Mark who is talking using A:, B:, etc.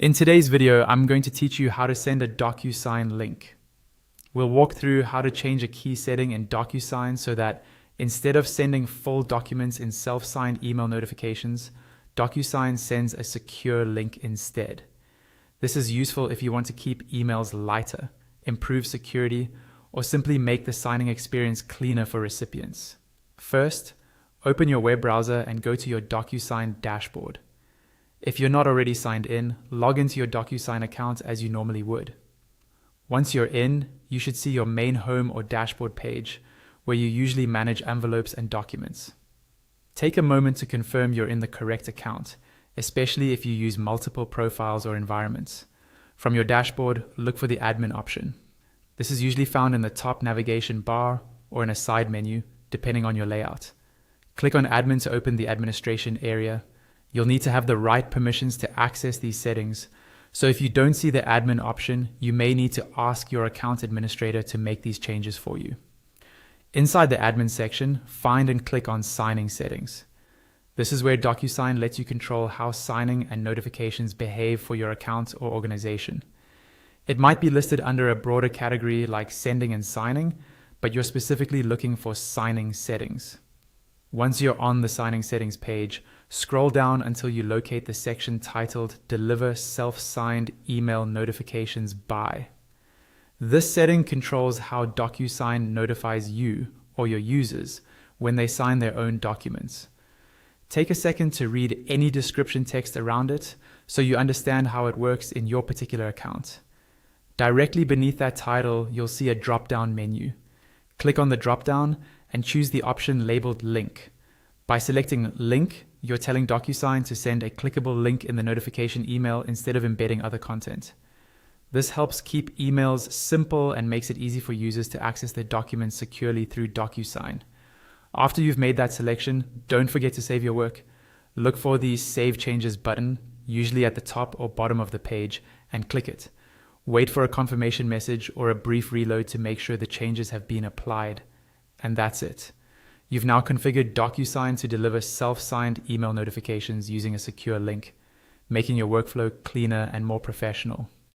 A: In today's video, I'm going to teach you how to send a DocuSign link. We'll walk through how to change a key setting in DocuSign so that instead of sending full documents in self-signed email notifications, DocuSign sends a secure link instead. This is useful if you want to keep emails lighter, improve security, or simply make the signing experience cleaner for recipients. First, open your web browser and go to your DocuSign dashboard. If you're not already signed in, log into your DocuSign account as you normally would. Once you're in, you should see your main home or dashboard page where you usually manage envelopes and documents. Take a moment to confirm you're in the correct account, especially if you use multiple profiles or environments. From your dashboard, look for the admin option. This is usually found in the top navigation bar or in a side menu, depending on your layout. Click on admin to open the administration area. You'll need to have the right permissions to access these settings. So if you don't see the admin option, you may need to ask your account administrator to make these changes for you. Inside the admin section, find and click on signing settings. This is where DocuSign lets you control how signing and notifications behave for your account or organization. It might be listed under a broader category like sending and signing, but you're specifically looking for signing settings. Once you're on the signing settings page, scroll down until you locate the section titled Deliver Self-Signed Email Notifications By. This setting controls how DocuSign notifies you or your users when they sign their own documents. Take a second to read any description text around it so you understand how it works in your particular account. Directly beneath that title, you'll see a drop-down menu. Click on the drop-down and choose the option labeled Link. By selecting Link, you're telling DocuSign to send a clickable link in the notification email instead of embedding other content. This helps keep emails simple and makes it easy for users to access their documents securely through DocuSign. After you've made that selection, don't forget to save your work. Look for the Save Changes button, usually at the top or bottom of the page, and click it. Wait for a confirmation message or a brief reload to make sure the changes have been applied. And that's it. You've now configured DocuSign to deliver self-signed email notifications using a secure link, making your workflow cleaner and more professional.